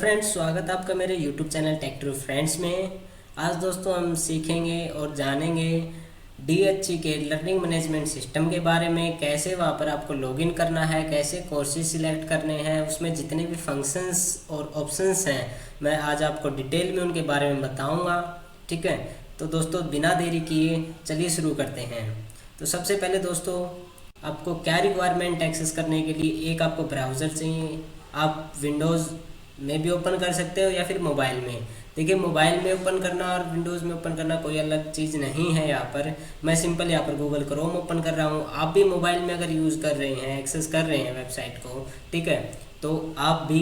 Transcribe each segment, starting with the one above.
Friends, स्वागत है आपका मेरे YouTube channel tech true friends में। आज दोस्तों हम सीखेंगे और जानेंगे DHC के लर्निंग मैनेजमेंट सिस्टम के बारे में। कैसे वहाँ पर आपको लॉगिन करना है, कैसे कोर्सेज सिलेक्ट करने हैं, उसमें जितने भी फंक्शंस और ऑप्शंस हैं मैं आज आपको डिटेल में उनके बारे में बताऊँगा। ठीक है, तो दोस्तों बिना देरी किए चलिए शुरू करते हैं। तो सबसे पहले दोस्तों आपको क्या रिक्वायरमेंट एक्सेस करने के लिए, एक आपको ब्राउज़र चाहिए। आप विंडोज़ में भी ओपन कर सकते हो या फिर मोबाइल में। देखिए, मोबाइल में ओपन करना और विंडोज़ में ओपन करना कोई अलग चीज़ नहीं है। यहाँ पर मैं सिंपल यहाँ पर गूगल क्रोम ओपन कर रहा हूँ। आप भी मोबाइल में अगर यूज़ कर रहे हैं, एक्सेस कर रहे हैं वेबसाइट को, ठीक है, तो आप भी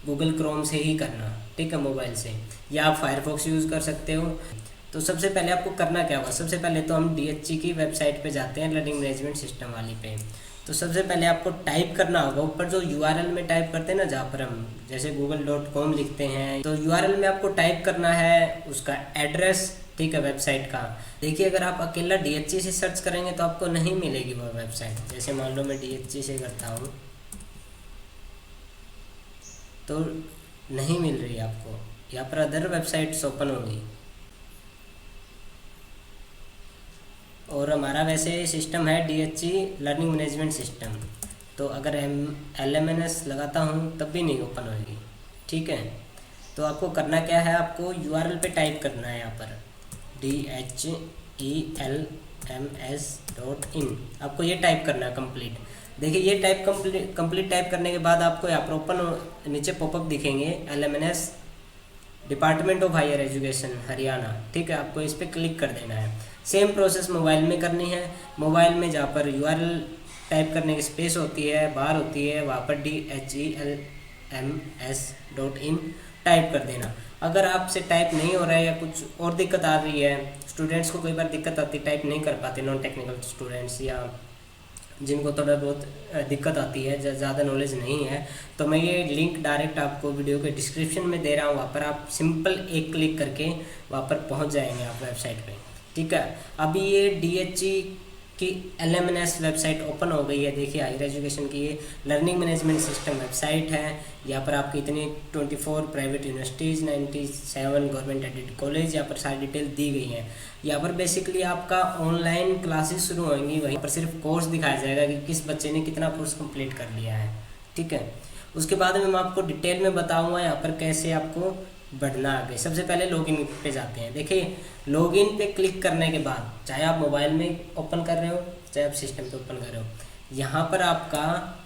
गूगल क्रोम से ही करना, ठीक है, मोबाइल से, या आप फायरफॉक्स यूज़ कर सकते हो। तो सबसे पहले आपको करना क्या होगा, सबसे पहले तो हम DHC की वेबसाइट पे जाते हैं, लर्निंग मैनेजमेंट सिस्टम वाली पे। तो सबसे पहले आपको टाइप करना होगा, ऊपर जो URL में टाइप करते हैं ना, जहाँ पर हम जैसे google.com लिखते हैं, तो URL में आपको टाइप करना है उसका एड्रेस, ठीक है, वेबसाइट का। देखिए, अगर आप अकेला DHC से सर्च करेंगे तो आपको नहीं मिलेगी वो वेबसाइट। जैसे मान लो मैं DHC से करता हूँ तो नहीं मिल रही आपको, यहाँ पर अदर वेबसाइट्स ओपन होगी। और हमारा वैसे सिस्टम है DHC लर्निंग मैनेजमेंट सिस्टम, तो अगर LMNS लगाता हूँ तब भी नहीं ओपन होगी। ठीक है, तो आपको करना क्या है, आपको URL पे टाइप करना है, यहाँ पर DHELMS.in आपको ये टाइप करना है कंप्लीट। देखिए, ये टाइप कंप्लीट टाइप करने के बाद आपको यहाँ पर ओपन नीचे पॉपअप दिखेंगे, LMNS department of higher education Haryana. ठीक है, आपको इस पर क्लिक कर देना है। सेम प्रोसेस मोबाइल में करनी है। मोबाइल में जहाँ पर URL टाइप करने की स्पेस होती है, बार होती है, वहाँ पर DHELMS.in टाइप कर देना। अगर आपसे टाइप नहीं हो रहा है या कुछ और दिक्कत आ रही है, स्टूडेंट्स को कई बार दिक्कत आती है, टाइप नहीं कर पाते, नॉन टेक्निकल स्टूडेंट्स या जिनको थोड़ा बहुत दिक्कत आती है, ज़्यादा नॉलेज नहीं है, तो मैं ये लिंक डायरेक्ट आपको वीडियो के डिस्क्रिप्शन में दे रहा हूँ। वहाँ पर आप सिंपल एक क्लिक करके वहाँ पर पहुँच जाएंगे आप वेबसाइट पे। ठीक है, अभी ये DHC की LMNS वेबसाइट ओपन हो गई है। देखिए, हायर एजुकेशन की ये लर्निंग मैनेजमेंट सिस्टम वेबसाइट है। यहाँ पर आपकी इतनी 24 private universities, 97 government aided college, यहाँ पर सारी डिटेल दी गई हैं। यहाँ पर बेसिकली आपका ऑनलाइन क्लासेस शुरू होंगी, वहीं पर सिर्फ कोर्स दिखाया जाएगा कि किस बच्चे ने कितना कोर्स कंप्लीट कर लिया है। ठीक है, उसके बाद में मैं आपको डिटेल में बताऊँगा यहाँ पर कैसे आपको बढ़ना आगे। सबसे पहले लॉगिन पे जाते हैं। देखिए, लॉगिन पे क्लिक करने के बाद, चाहे आप मोबाइल में ओपन कर रहे हो, चाहे आप सिस्टम पे ओपन कर रहे हो, यहाँ पर आपका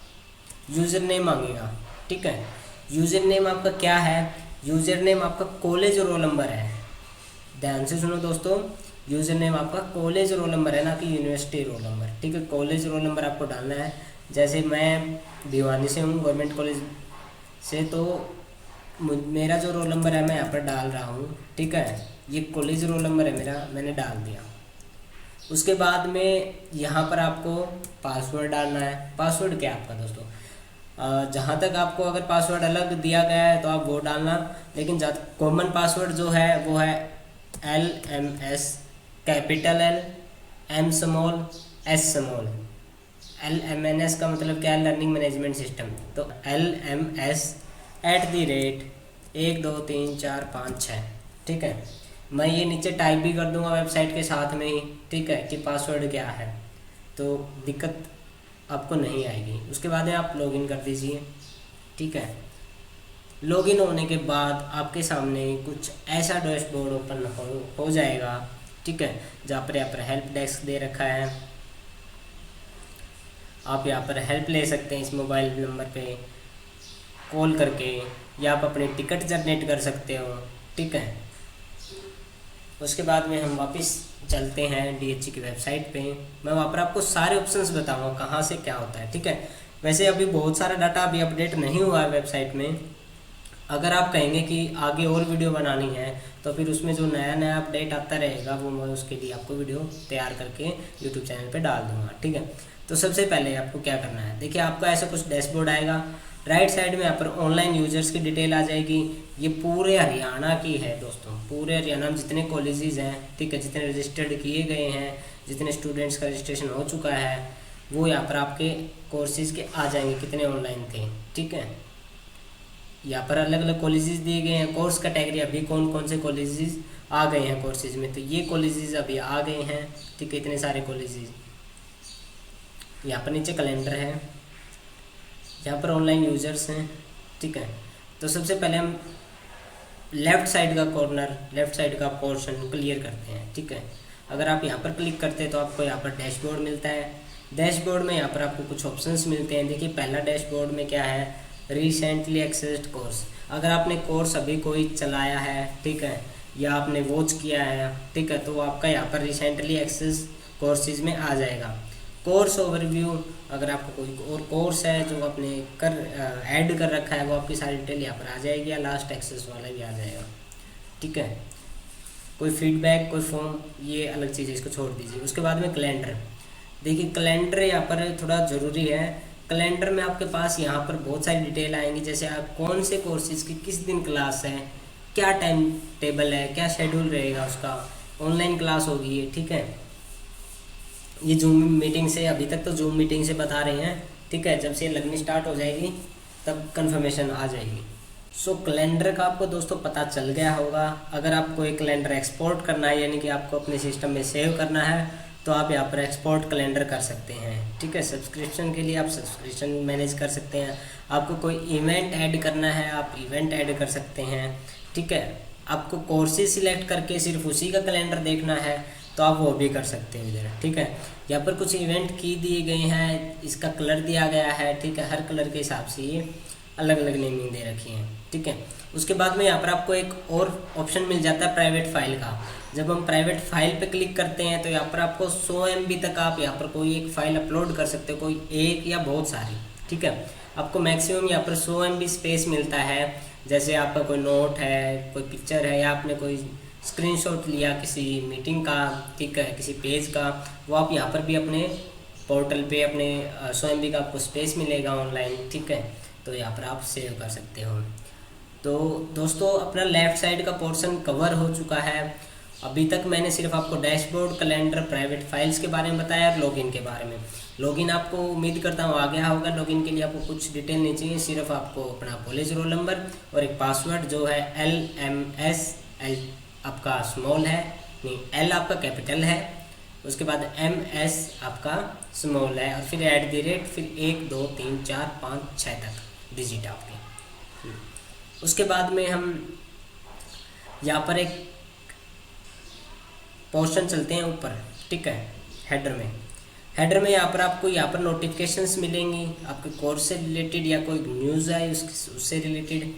यूज़र नेम मांगेगा। ठीक है, यूज़र नेम आपका क्या है, यूज़र नेम आपका कॉलेज रोल नंबर है। ध्यान से सुनो दोस्तों, यूज़र नेम आपका कॉलेज रोल नंबर है, ना कि यूनिवर्सिटी रोल नंबर। ठीक है, कॉलेज रोल नंबर आपको डालना है। जैसे मैं भिवानी से हूँ, गवर्नमेंट कॉलेज से, तो मेरा जो रोल नंबर है मैं यहाँ पर डाल रहा हूँ। ठीक है, ये कॉलेज रोल नंबर है मेरा, मैंने डाल दिया। उसके बाद में यहाँ पर आपको पासवर्ड डालना है। पासवर्ड क्या है आपका दोस्तों, जहाँ तक आपको अगर पासवर्ड अलग दिया गया है तो आप वो डालना, लेकिन कॉमन पासवर्ड जो है वो है LMS, capital L, M small, S small. LMNS का मतलब क्या है, लर्निंग मैनेजमेंट सिस्टम। तो LMS@12345 ठीक है, मैं ये नीचे टाइप भी कर दूंगा वेबसाइट के साथ में ही। ठीक है, कि पासवर्ड क्या है, तो दिक्कत आपको नहीं आएगी। उसके बाद आप लॉगिन कर दीजिए। ठीक है, लॉगिन होने के बाद आपके सामने कुछ ऐसा डैशबोर्ड ओपन हो जाएगा। ठीक है, जहाँ पर यहाँ पर हेल्प डेस्क दे रखा है, आप यहाँ पर हेल्प ले सकते हैं इस मोबाइल नंबर पे कॉल करके, या आप अपनी टिकट जनरेट कर सकते हो। ठीक है, उसके बाद में हम वापस चलते हैं DHC की वेबसाइट पे। मैं वहाँ पर आपको सारे ऑप्शंस बताऊँगा कहाँ से क्या होता है। ठीक है, वैसे अभी बहुत सारा डाटा अभी अपडेट नहीं हुआ है वेबसाइट में। अगर आप कहेंगे कि आगे और वीडियो बनानी है तो फिर उसमें जो नया नया अपडेट आता रहेगा वो मैं उसके लिए आपको वीडियो तैयार करके YouTube चैनल पे डाल दूँगा। ठीक है, तो सबसे पहले आपको क्या करना है, देखिए आपका ऐसा कुछ डैशबोर्ड आएगा। राइट साइड में यहाँ पर ऑनलाइन यूजर्स की डिटेल आ जाएगी। ये पूरे हरियाणा की है दोस्तों, पूरे हरियाणा में जितने कॉलेजेस हैं, ठीक है, जितने रजिस्टर्ड किए गए हैं, जितने स्टूडेंट्स का रजिस्ट्रेशन हो चुका है, वो यहाँ पर आपके कोर्सेज के आ जाएंगे कितने ऑनलाइन थे। ठीक है, यहाँ पर अलग अलग कॉलेजेस दिए गए हैं, कोर्स कैटेगरी अभी कौन कौन से कॉलेजेस आ गए हैं कोर्सेज में, तो ये कॉलेजेस अभी आ गए हैं, ठीक है, इतने सारे कॉलेजेस। यहाँ पर नीचे कैलेंडर है, यहाँ पर ऑनलाइन यूजर्स हैं, ठीक है। तो सबसे पहले हम लेफ़्ट साइड का कॉर्नर, लेफ़्ट साइड का पोर्शन क्लियर करते हैं, ठीक है। अगर आप यहाँ पर क्लिक करते हैं तो आपको यहाँ पर डैशबोर्ड मिलता है। डैशबोर्ड में यहाँ पर आपको कुछ ऑप्शंस मिलते हैं। देखिए पहला डैशबोर्ड में क्या है, रिसेंटली एक्सेस्ड कोर्स। अगर आपने कोर्स अभी कोई चलाया है, ठीक है, या आपने वॉच किया है, ठीक है, तो आपका यहाँ पर रिसेंटली एक्सेस कोर्सेज में आ जाएगा। कोर्स ओवरव्यू, अगर आपको कोई और कोर्स है जो आपने ऐड कर रखा है, वो आपकी सारी डिटेल यहाँ पर आ जाएगी, या लास्ट एक्सेस वाला भी आ जाएगा, ठीक है। कोई फीडबैक, कोई फॉर्म, ये अलग चीज़ है, इसको छोड़ दीजिए। उसके बाद में कैलेंडर। देखिए कैलेंडर यहाँ पर थोड़ा ज़रूरी है। कैलेंडर में आपके पास यहाँ पर बहुत सारी डिटेल आएंगी, जैसे आप कौन से कोर्सेज की किस दिन क्लास है, क्या टाइम टेबल है, क्या शेड्यूल रहेगा उसका, ऑनलाइन क्लास होगी ये, ठीक है। ये जूम मीटिंग से, अभी तक तो जूम मीटिंग से बता रहे हैं, ठीक है, जब से लगनी स्टार्ट हो जाएगी तब कंफर्मेशन आ जाएगी। सो कैलेंडर का आपको दोस्तों पता चल गया होगा। अगर आपको एक कैलेंडर एक्सपोर्ट करना है, यानी कि आपको अपने सिस्टम में सेव करना है, तो आप यहाँ पर एक्सपोर्ट कैलेंडर कर सकते हैं, ठीक है। सब्सक्रिप्शन के लिए आप सब्सक्रिप्शन मैनेज कर सकते हैं। आपको कोई इवेंट ऐड करना है, आप इवेंट ऐड कर सकते हैं, ठीक है। आपको कोर्सेज सिलेक्ट करके सिर्फ उसी का कैलेंडर देखना है, तो आप वो भी कर सकते हैं इधर, ठीक है। यहाँ पर कुछ इवेंट की दिए गए हैं, इसका कलर दिया गया है, ठीक है। हर कलर के हिसाब से ये अलग अलग नेमिंग दे रखी है, ठीक है। उसके बाद में यहाँ पर आपको एक और ऑप्शन मिल जाता है प्राइवेट फाइल का। जब हम प्राइवेट फाइल पे क्लिक करते हैं तो यहाँ पर आपको 100 MB तक आप यहाँ पर कोई एक फाइल अपलोड कर सकते हो, कोई एक या बहुत सारी, ठीक है। आपको मैक्सिमम यहाँ पर 100 MB स्पेस मिलता है। जैसे आपका कोई नोट है, कोई पिक्चर है, या आपने कोई स्क्रीनशॉट लिया किसी मीटिंग का, ठीक है, किसी पेज का, वो आप यहाँ पर भी अपने पोर्टल पे अपने 100 MB का आपको स्पेस मिलेगा ऑनलाइन, ठीक है। तो यहाँ पर आप सेव कर सकते हो। तो दोस्तों अपना लेफ़्ट साइड का पोर्शन कवर हो चुका है। अभी तक मैंने सिर्फ आपको डैशबोर्ड, कैलेंडर, प्राइवेट फाइल्स के बारे में बताया और लॉगिन के बारे में। लॉगिन आपको उम्मीद करता हूँ आ गया होगा। लॉगिन के लिए आपको कुछ डिटेल नहीं चाहिए, सिर्फ आपको अपना कॉलेज रोल नंबर और एक पासवर्ड जो है LMS, आपका स्मॉल है, नहीं L आपका कैपिटल है, उसके बाद MS आपका स्मॉल है, और फिर @ फिर 1 2 3 4 5 6 तक डिजिट आपके। उसके बाद में हम यहाँ पर एक पोर्शन चलते हैं ऊपर, ठीक है, हेडर में। हेडर में यहाँ पर आपको यहाँ पर नोटिफिकेशंस मिलेंगी आपके कोर्स से रिलेटेड, या कोई न्यूज़ आई उससे रिलेटेड।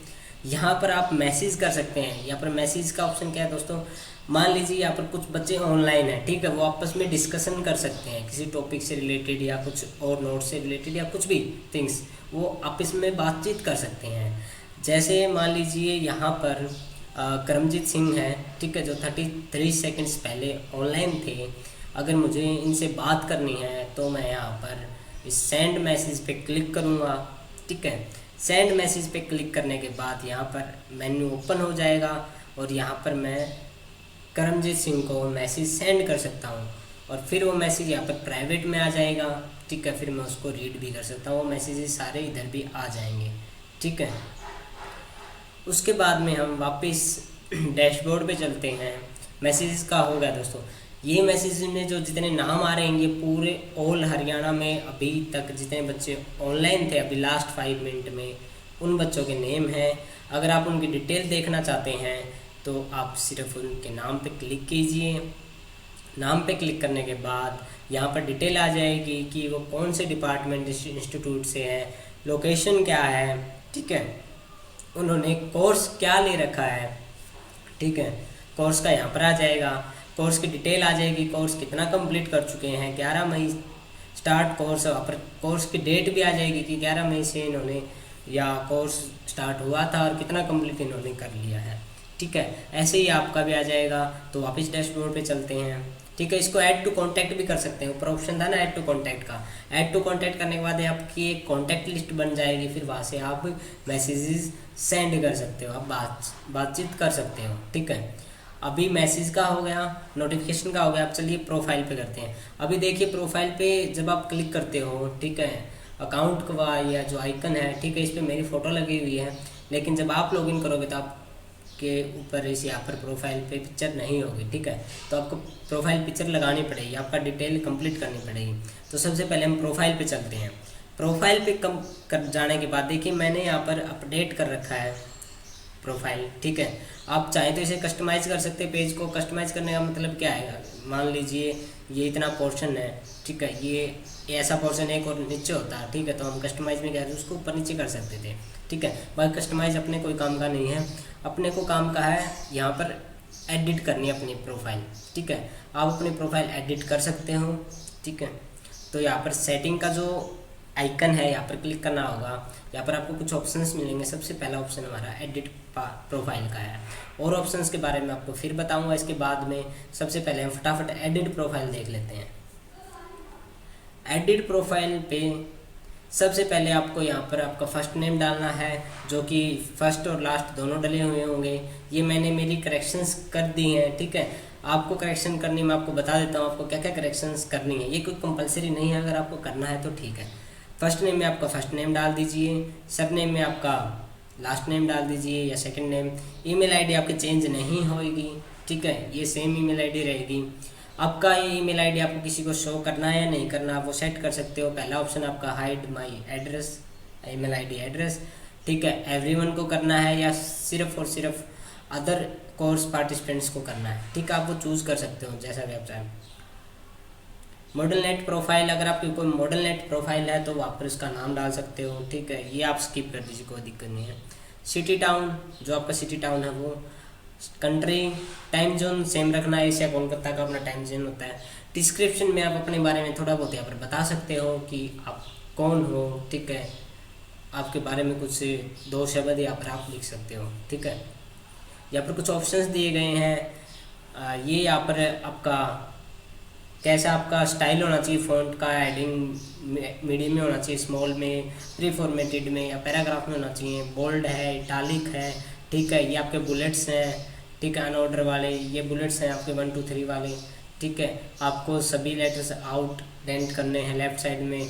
यहाँ पर आप मैसेज कर सकते हैं। यहाँ पर मैसेज का ऑप्शन क्या है दोस्तों, मान लीजिए यहाँ पर कुछ बच्चे ऑनलाइन हैं, ठीक है, वो आपस में डिस्कशन कर सकते हैं किसी टॉपिक से रिलेटेड या कुछ और नोट से रिलेटेड या कुछ भी थिंग्स, वो आपस में बातचीत कर सकते हैं। जैसे मान लीजिए यहाँ पर करमजीत सिंह है, ठीक है, जो 33 सेकंड्स पहले ऑनलाइन थे। अगर मुझे इनसे बात करनी है तो मैं यहाँ पर इस सेंड मैसेज पे क्लिक करूँगा, ठीक है। सेंड मैसेज पे क्लिक करने के बाद यहाँ पर मेन्यू ओपन हो जाएगा और यहाँ पर मैं करमजीत सिंह को मैसेज सेंड कर सकता हूँ, और फिर वो मैसेज यहाँ पर प्राइवेट में आ जाएगा, ठीक है। फिर मैं उसको रीड भी कर सकता हूँ, वो मैसेजेस सारे इधर भी आ जाएंगे, ठीक है। उसके बाद में हम वापस डैशबोर्ड पे चलते हैं। मैसेजेस का हो गया दोस्तों। ये मैसेज में जो जितने नाम आ रहे हैं, ये पूरे ऑल हरियाणा में अभी तक जितने बच्चे ऑनलाइन थे अभी लास्ट 5 मिनट में, उन बच्चों के नेम हैं। अगर आप उनकी डिटेल देखना चाहते हैं तो आप सिर्फ उनके नाम पे क्लिक कीजिए। नाम पे क्लिक करने के बाद यहाँ पर डिटेल आ जाएगी कि वो कौन से डिपार्टमेंट इंस्टीट्यूट से है, लोकेशन क्या है, ठीक है, उन्होंने कोर्स क्या ले रखा है, ठीक है, कोर्स का यहाँ पर आ जाएगा। कोर्स की डिटेल आ जाएगी, कोर्स कितना कंप्लीट कर चुके हैं, 11 मई स्टार्ट कोर्स, पर कोर्स की डेट भी आ जाएगी कि 11 मई से इन्होंने या कोर्स स्टार्ट हुआ था और कितना कंप्लीट इन्होंने कर लिया है, ठीक है। ऐसे ही आपका भी आ जाएगा। तो वापस डैशबोर्ड पे चलते हैं, ठीक है। इसको ऐड टू कॉन्टैक्ट भी कर सकते हैं, ऊपर ऑप्शन था ना ऐड टू कॉन्टैक्ट का। ऐड टू कॉन्टैक्ट करने के बाद आपकी एक कॉन्टैक्ट लिस्ट बन जाएगी, फिर वहाँ से आप मैसेजेस सेंड कर सकते हो, आप बातचीत कर सकते हो, ठीक है। अभी मैसेज का हो गया, नोटिफिकेशन का हो गया। अब चलिए प्रोफाइल पे करते हैं। अभी देखिए प्रोफाइल पे जब आप क्लिक करते हो, ठीक है, अकाउंट का या जो आइकन है, ठीक है, इस पर मेरी फ़ोटो लगी हुई है। लेकिन जब आप लॉगिन करोगे तो आपके ऊपर इस यहाँ पर प्रोफाइल पे पिक्चर नहीं होगी, ठीक है। तो आपको प्रोफाइल पिक्चर लगानी पड़ेगी, आपका डिटेल कंप्लीट करनी पड़ेगी। तो सबसे पहले हम प्रोफाइल पे चलते हैं। प्रोफाइल पे कम कर जाने के बाद देखिए मैंने यहाँ पर अपडेट कर रखा है प्रोफाइल, ठीक है। आप चाहे तो इसे कस्टमाइज़ कर सकते हैं। पेज को कस्टमाइज़ करने का मतलब क्या है, मान लीजिए ये इतना पोर्शन है, ठीक है, ये ऐसा पोर्शन एक और नीचे होता है, ठीक है। तो हम कस्टमाइज़ में क्या है उसको ऊपर नीचे कर सकते थे, ठीक है। बाकी कस्टमाइज़ अपने कोई काम का नहीं है, अपने को काम का है यहाँ पर एडिट करनी है अपनी प्रोफाइल, ठीक है। आप अपनी प्रोफाइल एडिट कर सकते हो, ठीक है। तो यहाँ पर सेटिंग का जो आइकन है यहाँ पर क्लिक करना होगा। यहाँ पर आपको कुछ ऑप्शंस मिलेंगे। सबसे पहला ऑप्शन हमारा एडिट प्रोफाइल का है, और ऑप्शंस के बारे में आपको फिर बताऊंगा इसके बाद में। सबसे पहले हम फटाफट एडिट प्रोफाइल देख लेते हैं। एडिट प्रोफाइल पे सबसे पहले आपको यहाँ पर आपका फर्स्ट नेम डालना है, जो कि फर्स्ट और लास्ट दोनों डले हुए होंगे। ये मैंने मेरी करेक्शंस कर दी हैं, ठीक है। आपको करेक्शन करनी मैं आपको बता देता हूँ आपको क्या क्या करेक्शंस करनी है। ये कोई कंपलसरी नहीं है, अगर आपको करना है तो ठीक है। फर्स्ट नेम में आपका फर्स्ट नेम डाल दीजिए, सब नेम में आपका लास्ट नेम डाल दीजिए या सेकंड नेम। ईमेल आईडी आपकी चेंज नहीं होगी, ठीक है, ये सेम ईमेल आईडी रहेगी। आपका ये ईमेल आईडी आपको किसी को शो करना है या नहीं करना, आप वो सेट कर सकते हो। पहला ऑप्शन आपका hide my address, email ID address, ठीक है, एवरीवन को करना है या सिर्फ और सिर्फ अदर कोर्स पार्टिसिपेंट्स को करना है, ठीक है। आप वो चूज़ कर सकते हो जैसा भी आप चाहें। मॉडल नेट प्रोफाइल, अगर आपकी कोई मॉडल नेट प्रोफाइल है तो वहाँ पर उसका नाम डाल सकते हो, ठीक है। ये आप स्किप कर दीजिए, कोई दिक्कत नहीं है। सिटी टाउन, जो आपका सिटी टाउन है वो। कंट्री, टाइम जोन सेम रखना है, एशिया कोलकाता का अपना टाइम जोन होता है। डिस्क्रिप्शन में आप अपने बारे में थोड़ा बहुत यहाँ पर बता सकते हो कि आप कौन हो, ठीक है। आपके बारे में कुछ 2 शब्द यहाँ पर आप लिख सकते हो, ठीक है। यहाँ पर कुछ ऑप्शंस दिए गए हैं। ये यहाँ पर आपका कैसा आपका स्टाइल होना चाहिए, फ़ॉन्ट का हेडिंग मीडियम में होना चाहिए, स्मॉल में, प्री फॉर्मेटेड में या पैराग्राफ में होना चाहिए, बोल्ड है, इटालिक है, ठीक है। ये आपके बुलेट्स हैं, ठीक है, अनऑर्डर वाले ये बुलेट्स हैं आपके 1 2 3 वाले, ठीक है। आपको सभी लेटर्स आउट डेंट करने हैं, लेफ्ट साइड में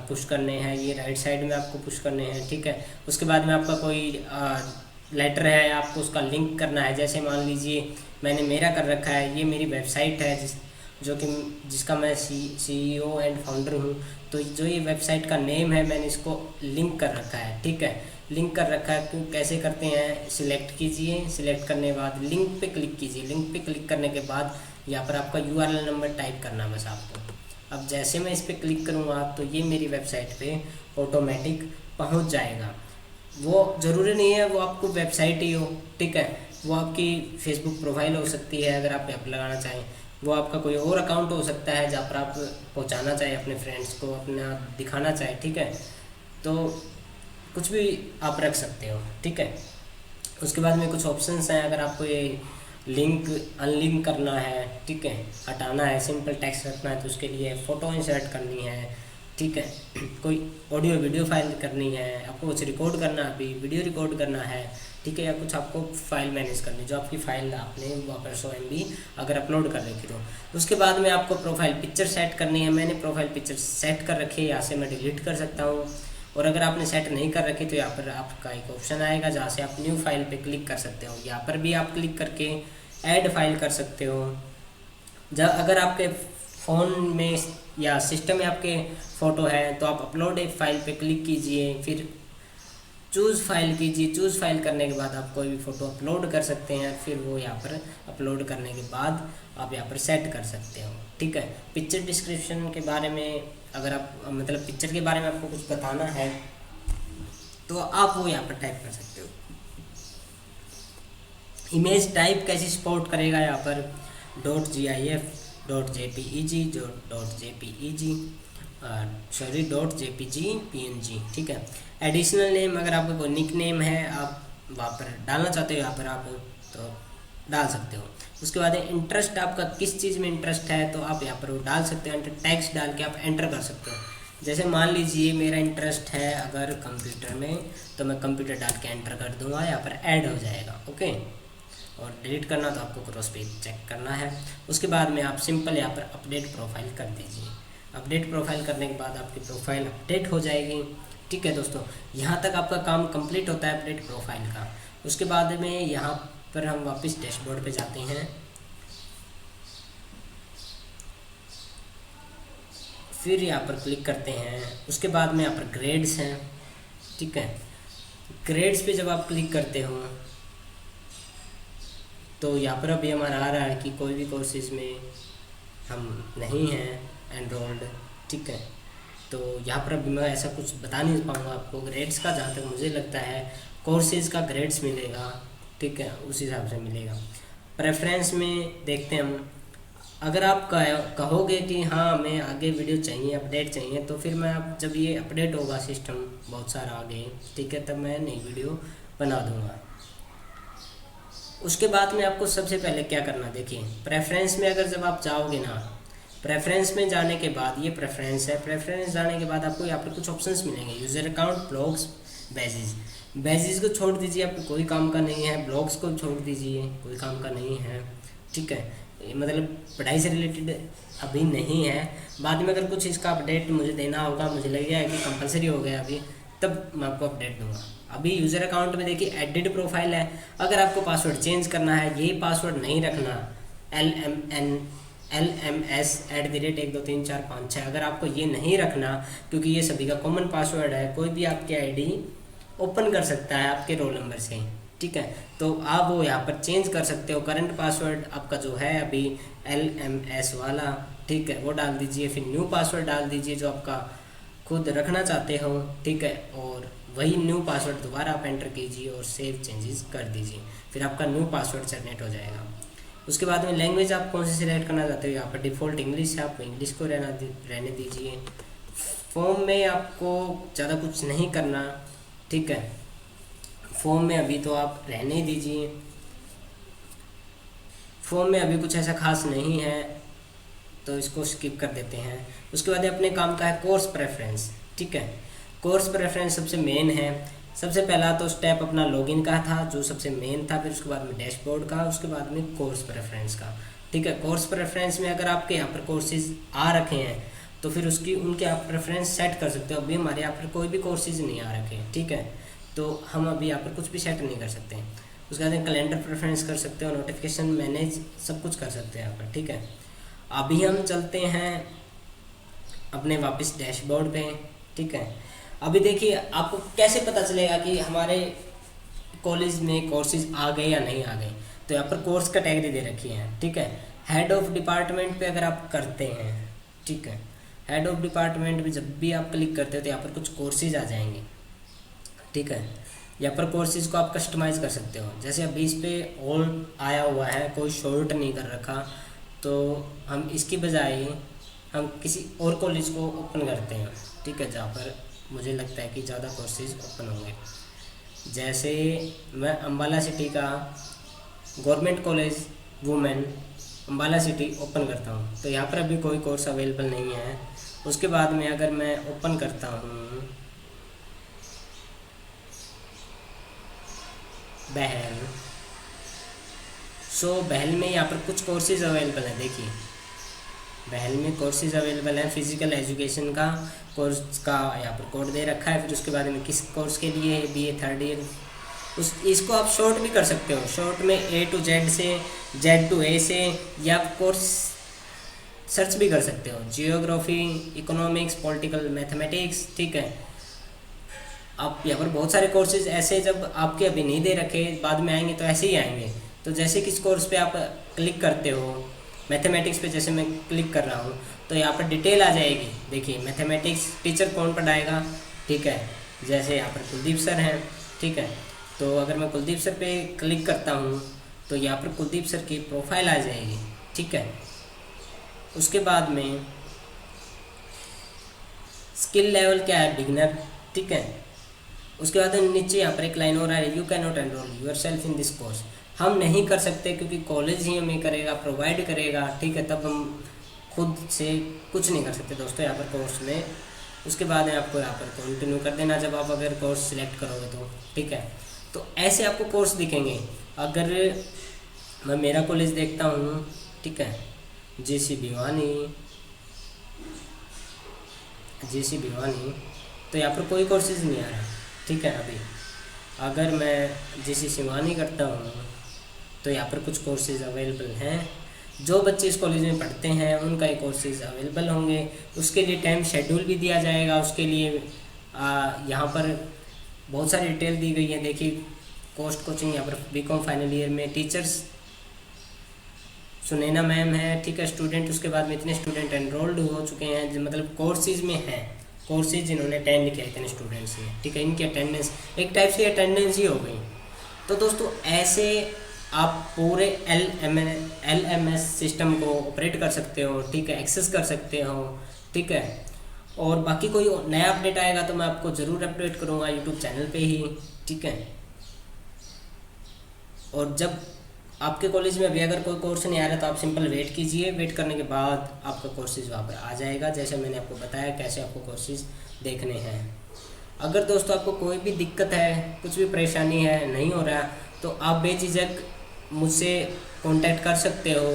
पुश करने हैं, ये राइट साइड में आपको पुश करने हैं, ठीक है। उसके बाद में आपका कोई लेटर है, आपको उसका लिंक करना है। जैसे मान लीजिए मैंने मेरा कर रखा है, ये मेरी वेबसाइट है जिसका मैं CEO एंड फाउंडर हूँ। तो जो ये वेबसाइट का नेम है मैंने इसको लिंक कर रखा है, ठीक है। लिंक कर रखा है, क्यों कैसे करते हैं, सिलेक्ट कीजिए, सिलेक्ट करने के बाद लिंक पे क्लिक कीजिए। लिंक पे क्लिक करने के बाद यहाँ पर आपका URL नंबर टाइप करना बस आपको। अब जैसे मैं इस पर क्लिक करूँगा तो ये मेरी वेबसाइट पे ऑटोमेटिक पहुँच जाएगा। वो ज़रूरी नहीं है वो आपको वेबसाइट ही हो, ठीक है। वो आपकी फेसबुक प्रोफाइल हो सकती है अगर आप ऐप लगाना चाहें, वो आपका कोई और अकाउंट हो सकता है जहाँ पर आप पहुँचाना चाहें अपने फ्रेंड्स को, अपना दिखाना चाहें, ठीक है। तो कुछ भी आप रख सकते हो, ठीक है। उसके बाद में कुछ ऑप्शंस हैं, अगर आपको ये लिंक अनलिंक करना है, ठीक है, हटाना है, सिंपल टेक्स्ट रखना है तो उसके लिए फ़ोटो इंसर्ट करनी है, ठीक है। कोई ऑडियो वीडियो फाइल करनी है, आपको कुछ रिकॉर्ड करना है, अभी वीडियो रिकॉर्ड करना है, ठीक है, या कुछ आपको फाइल मैनेज करनी, जो आपकी फ़ाइल आपने वहाँ पर 100 MB अगर अपलोड कर रखी तो। उसके बाद में आपको प्रोफाइल पिक्चर सेट करनी है। मैंने प्रोफाइल पिक्चर सेट कर रखी है, यहाँ से मैं डिलीट कर सकता हूँ। और अगर आपने सेट नहीं कर रखी तो यहाँ पर आपका एक ऑप्शन आएगा जहाँ से आप न्यू फाइल पे क्लिक कर सकते हो। यहाँ पर भी आप क्लिक करके ऐड फाइल कर सकते हो। जब अगर आपके फ़ोन में या सिस्टम में आपके फ़ोटो है तो आप अपलोड ए फाइल पे क्लिक कीजिए, फिर चूज़ फाइल कीजिए। चूज़ फाइल करने के बाद आप कोई भी फ़ोटो अपलोड कर सकते हैं, फिर वो यहाँ पर अपलोड करने के बाद आप यहाँ पर सेट कर सकते हो, ठीक है। पिक्चर डिस्क्रिप्शन के बारे में अगर आप मतलब पिक्चर के बारे में आपको कुछ बताना है तो आप वो यहाँ पर टाइप कर सकते हो। इमेज टाइप कैसे सपोर्ट करेगा, यहाँ पर .gif, .jpeg, .jpeg sorry .jpg, PNG, ठीक है। एडिशनल नेम, अगर आपका कोई निक नेम है आप वहाँ पर डालना चाहते हो, यहाँ पर आप तो डाल सकते हो। उसके बाद इंटरेस्ट, आपका किस चीज़ में इंटरेस्ट है तो आप यहाँ पर वो डाल सकते हो। टैग्स डाल के आप एंटर कर सकते हो। जैसे मान लीजिए मेरा इंटरेस्ट है अगर कंप्यूटर में, तो मैं कंप्यूटर डाल के एंटर कर दूंगा, यहाँ पर ऐड हो जाएगा, ओके। और डिलीट करना तो आपको क्रॉस पेज चेक करना है। उसके बाद में आप सिंपल यहाँ पर अपडेट प्रोफाइल कर दीजिए। अपडेट प्रोफाइल करने के बाद आपकी प्रोफाइल अपडेट हो जाएगी, ठीक है दोस्तों, यहाँ तक आपका काम कंप्लीट होता है अपडेट प्रोफाइल का। उसके बाद में यहाँ पर हम वापस डैशबोर्ड पे जाते हैं, फिर यहाँ पर क्लिक करते हैं। उसके बाद में यहाँ पर ग्रेड्स हैं, ठीक है। ग्रेड्स पे जब आप क्लिक करते हो तो यहाँ पर अभी हमारा आ रहा है कि कोई भी कोर्सेज में हम नहीं हैं एनरोल्ड, ठीक है। तो यहाँ पर अभी मैं ऐसा कुछ बता नहीं पाऊँगा आपको। ग्रेड्स का जहाँ तक मुझे लगता है कोर्सेज का ग्रेड्स मिलेगा, ठीक है, उस हिसाब से मिलेगा। प्रेफरेंस में देखते हैं हम, अगर आप कहोगे कि हाँ हमें आगे वीडियो चाहिए, अपडेट चाहिए, तो फिर मैं आप जब ये अपडेट होगा सिस्टम बहुत सारा आगे, ठीक है, तब मैं नई वीडियो बना दूँगा। उसके बाद में आपको सबसे पहले क्या करना, देखिए प्रेफरेंस में अगर जब आप जाओगे ना, प्रेफरेंस में जाने के बाद ये प्रेफरेंस है, प्रेफरेंस जाने के बाद आपको यहाँ पर कुछ ऑप्शंस मिलेंगे, user account, blogs, badges. Badges को छोड़ दीजिए, आपको कोई काम का नहीं है। ब्लॉग्स को छोड़ दीजिए, कोई काम का नहीं है, ठीक है। मतलब पढ़ाई से रिलेटेड अभी नहीं है, बाद में अगर कुछ इसका अपडेट मुझे देना होगा, मुझे लगेगा कि कंपलसरी हो गया अभी, तब मैं आपको अपडेट दूंगा। अभी यूज़र अकाउंट में देखिए एडिट प्रोफाइल है, अगर आपको पासवर्ड चेंज करना है, यही पासवर्ड नहीं रखना, LMS@12345 अगर आपको ये नहीं रखना, क्योंकि ये सभी का कॉमन पासवर्ड है, कोई भी आपकी आईडी ओपन कर सकता है आपके रोल नंबर से, ठीक है। तो आप वो यहाँ पर चेंज कर सकते हो। करंट पासवर्ड आपका जो है अभी LMS वाला, ठीक है, वो डाल दीजिए, फिर न्यू पासवर्ड डाल दीजिए जो आपका खुद रखना चाहते हो, ठीक है, और वही न्यू पासवर्ड दोबारा आप एंटर कीजिए और सेव चेंजेस कर दीजिए, फिर आपका न्यू पासवर्ड जनरेट हो जाएगा। उसके बाद में लैंग्वेज आप कौन सी सिलेक्ट करना चाहते हो, यहाँ पर डिफ़ॉल्ट इंग्लिश है, आप इंग्लिश को रहने दीजिए। फॉर्म में आपको ज़्यादा कुछ नहीं करना, ठीक है, फॉर्म में अभी तो आप रहने ही दीजिए। फॉर्म में अभी कुछ ऐसा खास नहीं है तो इसको स्किप कर देते हैं। उसके बाद अपने काम का है कोर्स प्रेफरेंस, ठीक है। कोर्स प्रेफरेंस सबसे मेन है। सबसे पहला तो स्टेप अपना लॉगिन का था जो सबसे मेन था, फिर उसके बाद में डैशबोर्ड का, उसके बाद में कोर्स प्रेफरेंस का, ठीक है। कोर्स प्रेफरेंस में अगर आपके यहाँ पर कोर्सेज आ रखे हैं तो फिर उनके आप प्रेफरेंस सेट कर सकते हो। अभी हमारे यहाँ पर कोई भी कोर्सेज नहीं आ रखे, ठीक है, तो हम अभी यहाँ पर कुछ भी सेट नहीं कर सकते हैं। उसके बाद कैलेंडर प्रेफरेंस कर सकते हो, नोटिफिकेशन मैनेज सब कुछ कर सकते हैं यहाँ पर, ठीक है। अभी हम चलते हैं अपने वापस डैशबोर्ड पे, ठीक है। अभी देखिए आपको कैसे पता चलेगा कि हमारे कॉलेज में कोर्सेज आ गए या नहीं आ गए, तो यहाँ पर कोर्स कैटेगरी दे रखी है, ठीक है। हेड ऑफ डिपार्टमेंट पे अगर आप करते हैं, ठीक है, हेड ऑफ डिपार्टमेंट पे जब भी आप क्लिक करते हो तो यहाँ पर कुछ कोर्सेज आ जाएंगे, ठीक है। यहाँ पर कोर्सेज को आप कस्टमाइज़ कर सकते हो। जैसे अभी इस पर ऑल आया हुआ है, कोई शॉर्ट नहीं कर रखा, तो हम इसकी बजाय हम किसी और कॉलेज को ओपन करते हैं, ठीक है, जहाँ पर मुझे लगता है कि ज़्यादा कोर्सेज ओपन होंगे। जैसे मैं अम्बाला सिटी का government college women Ambala city open करता हूँ, तो यहाँ पर अभी कोई कोर्स अवेलेबल नहीं है। उसके बाद में अगर मैं ओपन करता हूँ बहल, सो बहल में यहाँ पर कुछ कोर्सेज अवेलेबल हैं। देखिए बहल में कोर्सेज अवेलेबल है, फिजिकल एजुकेशन का कोर्स का यहाँ पर कोड दे रखा है। फिर उसके बाद में किस कोर्स के लिए है, BA 3rd ईयर, इसको आप शॉर्ट भी कर सकते हो। शॉर्ट में A to Z से Z to A से, या कोर्स सर्च भी कर सकते हो, जियोग्राफी, इकोनॉमिक्स, पॉलिटिकल, मैथमेटिक्स, ठीक है। आप यहाँ पर बहुत सारे कोर्सेज ऐसे जब आपके अभी नहीं दे रखे, बाद में आएंगे तो ऐसे ही आएंगे। तो जैसे किस कोर्स पे आप क्लिक करते हो, मैथमेटिक्स पे जैसे मैं क्लिक कर रहा हूँ तो यहाँ पर डिटेल आ जाएगी। देखिए मैथमेटिक्स टीचर कौन पढ़ाएगा, ठीक है, जैसे यहाँ पर कुलदीप सर हैं, ठीक है। तो अगर मैं कुलदीप सर पे क्लिक करता हूँ तो यहाँ पर कुलदीप सर की प्रोफाइल आ जाएगी, ठीक है। उसके बाद में स्किल लेवल क्या है, बिगिनर, ठीक है। उसके बाद नीचे यहाँ पर एक लाइन और है, you can not enroll yourself in this course. हम नहीं कर सकते क्योंकि कॉलेज ही हमें करेगा, प्रोवाइड करेगा, ठीक है, तब हम खुद से कुछ नहीं कर सकते दोस्तों यहाँ पर कोर्स में। उसके बाद में आपको यहाँ पर कंटिन्यू कर देना जब आप अगर कोर्स सिलेक्ट करोगे तो, ठीक है। तो ऐसे आपको कोर्स दिखेंगे। अगर मैं मेरा कॉलेज देखता हूँ, ठीक है, JC भिवानी, तो यहाँ पर कोई कोर्सेज नहीं आ रहा, ठीक है। अभी अगर मैं जिस शिवानी करता हूँ तो यहाँ पर कुछ कोर्सेज अवेलेबल हैं। जो बच्चे इस कॉलेज में पढ़ते हैं उनका ये कोर्सेज अवेलेबल होंगे। उसके लिए टाइम शेड्यूल भी दिया जाएगा। उसके लिए यहाँ पर बहुत सारी डिटेल दी गई है। देखिए, कोस्ट कोचिंग यहाँ पर बीकॉम फाइनल ईयर में टीचर्स सुनैना मैम है, ठीक है। स्टूडेंट, उसके बाद में इतने स्टूडेंट एनरोल्ड हो चुके हैं, मतलब कोर्सेज में हैं, कोर्सेज जिन्होंने अटेंड किया इतने स्टूडेंट्स ने, ठीक है। इनकी अटेंडेंस एक टाइप से अटेंडेंस ही हो गई। तो दोस्तों ऐसे आप पूरे LMS सिस्टम को ऑपरेट कर सकते हो, ठीक है, एक्सेस कर सकते हो, ठीक है। और बाकी कोई नया अपडेट आएगा तो मैं आपको ज़रूर अपडेट करूँगा यूट्यूब चैनल पे ही, ठीक है। और जब आपके कॉलेज में अभी अगर कोई कोर्स नहीं आ रहा तो आप सिंपल वेट कीजिए। वेट करने के बाद आपका कोर्सेज वहाँ पर आ जाएगा, जैसे मैंने आपको बताया कैसे आपको कोर्सेज देखने हैं। अगर दोस्तों आपको कोई भी दिक्कत है, कुछ भी परेशानी है, नहीं हो रहा, तो आप बेझिझक मुझसे कांटेक्ट कर सकते हो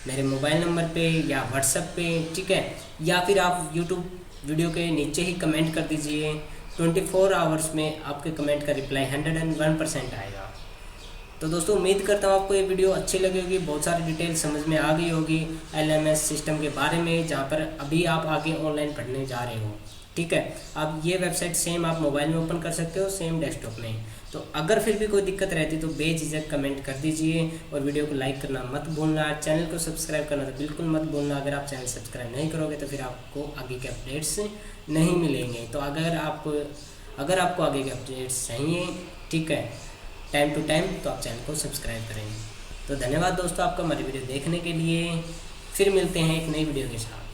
मेरे मोबाइल नंबर पे या व्हाट्सएप पे, ठीक है। या फिर आप यूट्यूब वीडियो के नीचे ही कमेंट कर दीजिए। 24 आवर्स में आपके कमेंट का रिप्लाई 101% आएगा। तो दोस्तों उम्मीद करता हूँ आपको ये वीडियो अच्छी लगी होगी, बहुत सारी डिटेल समझ में आ गई होगी LMS सिस्टम के बारे में, जहाँ पर अभी आप आगे ऑनलाइन पढ़ने जा रहे हो, ठीक है। अब ये वेबसाइट सेम आप मोबाइल में ओपन कर सकते हो, सेम डेस्कटॉप में। तो अगर फिर भी कोई दिक्कत रहती तो बेझिझक कमेंट कर दीजिए और वीडियो को लाइक करना मत भूलना। चैनल को सब्सक्राइब करना तो बिल्कुल मत भूलना। अगर आप चैनल सब्सक्राइब नहीं करोगे तो फिर आपको आगे के अपडेट्स नहीं मिलेंगे। तो अगर आपको आगे के अपडेट्स चाहिए, ठीक है, टाइम टू टाइम, तो आप चैनल को सब्सक्राइब करेंगे। तो धन्यवाद दोस्तों आपका हमारी वीडियो देखने के लिए। फिर मिलते हैं एक नई वीडियो के साथ।